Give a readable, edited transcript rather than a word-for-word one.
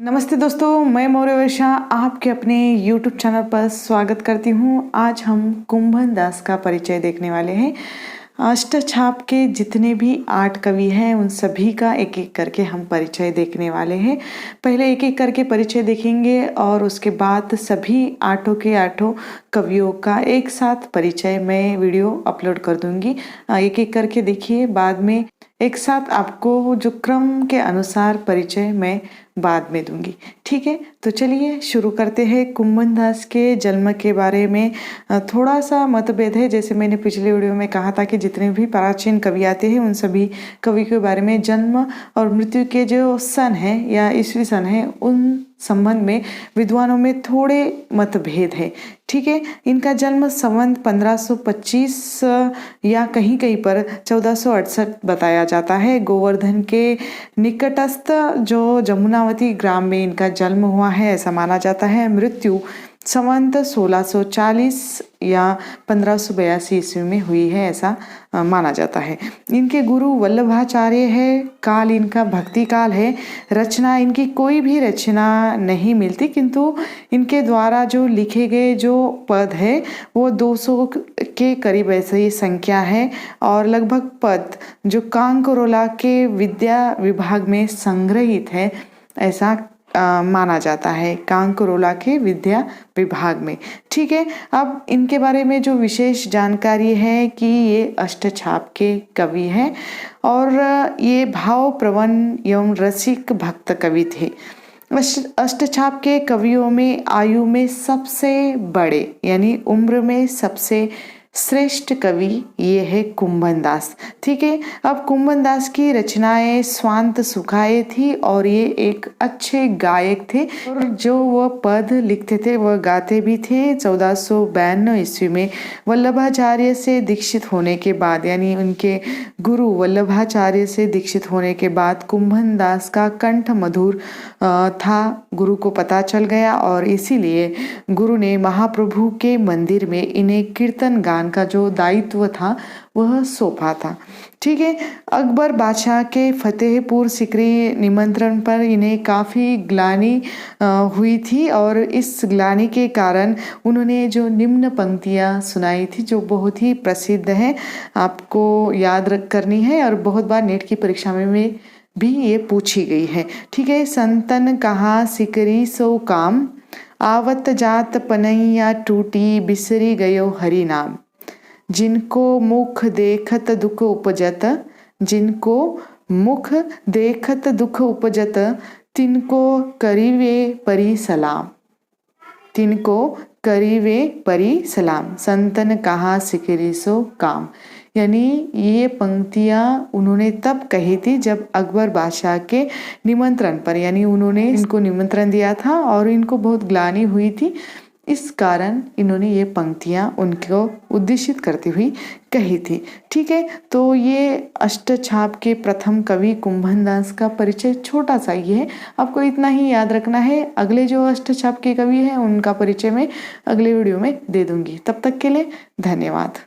नमस्ते दोस्तों, मैं मौर्य वर्षा आपके अपने YouTube चैनल पर स्वागत करती हूँ। आज हम कुंभन दास का परिचय देखने वाले हैं। अष्टछाप के जितने भी 8 कवि हैं उन सभी का एक एक करके हम परिचय देखने वाले हैं। पहले एक एक करके परिचय देखेंगे और उसके बाद सभी 8 के 8 कवियों का एक साथ परिचय मैं वीडियो अपलोड कर दूंगी। एक एक करके देखिए, बाद में एक साथ आपको जो क्रम के अनुसार परिचय मैं बाद में दूंगी। ठीक है, तो चलिए शुरू करते हैं। कुंभन दास के जन्म के बारे में थोड़ा सा मतभेद है। जैसे मैंने पिछले वीडियो में कहा था कि जितने भी प्राचीन कवि आते हैं उन सभी कवि के बारे में जन्म और मृत्यु के जो सन है या ईस्वी सन है उन संबंध में विद्वानों में थोड़े मतभेद है। ठीक है, इनका जन्म संवत 1525 या कहीं कहीं पर 1468 बताया जाता है। गोवर्धन के निकटस्थ जो जमुनावती ग्राम में इनका जन्म हुआ है ऐसा माना जाता है। मृत्यु संवत 1640 या 1582 ईस्वी में हुई है ऐसा माना जाता है। इनके गुरु वल्लभाचार्य है। काल इनका भक्ति काल है। रचना इनकी कोई भी रचना नहीं मिलती, किंतु इनके द्वारा जो लिखे गए जो पद है वो 200 के करीब ऐसे ही संख्या है और लगभग पद जो कांकरोला के विद्या विभाग में संग्रहित है ऐसा माना जाता है, कांकरोला के विद्या विभाग में। ठीक है, अब इनके बारे में जो विशेष जानकारी है कि ये अष्टछाप के कवि हैं और ये भाव प्रवण एवं रसिक भक्त कवि थे। अष्टछाप के कवियों में आयु में सबसे बड़े यानी उम्र में सबसे श्रेष्ठ कवि ये है कुंभन दास। ठीक है, अब कुंभन दास की रचनाएं स्वांत सुखाए थी और ये एक अच्छे गायक थे और जो वह पद लिखते थे वह गाते भी थे। 1492 ईस्वी में वल्लभाचार्य से दीक्षित होने के बाद यानी उनके गुरु वल्लभाचार्य से दीक्षित होने के बाद कुंभन दास का कंठ मधुर था, गुरु को पता चल गया और इसीलिए गुरु ने महाप्रभु के मंदिर में इन्हें कीर्तन गान का जो दायित्व था वह सौंपा था। ठीक है, अकबर बादशाह के फतेहपुर सिकरी निमंत्रण पर इन्हें काफ़ी ग्लानि हुई थी और इस ग्लानि के कारण उन्होंने जो निम्न पंक्तियाँ सुनाई थी जो बहुत ही प्रसिद्ध हैं, आपको याद करनी है और बहुत बार नेट की परीक्षा में भी ये पूछी गई है। ठीक है, संतन कहा सिकरी सो काम, आवत जात पनैया टूटी, बिसरी गयो हरि नाम। जिनको मुख देखत दुख उपजत, जिनको मुख देखत दुख उपजत, तिनको करीवे परी सलाम, तिनको करीवे परी सलाम। संतन कहा सिकरी सो काम, यानी ये पंक्तियाँ उन्होंने तब कही थी जब अकबर बादशाह के निमंत्रण पर, यानी उन्होंने इनको निमंत्रण दिया था और इनको बहुत ग्लानि हुई थी, इस कारण इन्होंने ये पंक्तियाँ उनको उद्देशित करती हुई कही थी। ठीक है, तो ये अष्टछाप के प्रथम कवि कुंभन दास का परिचय छोटा सा ही है, आपको इतना ही याद रखना है। अगले जो अष्टछाप के कवि हैं उनका परिचय मैं अगले वीडियो में दे दूंगी। तब तक के लिए धन्यवाद।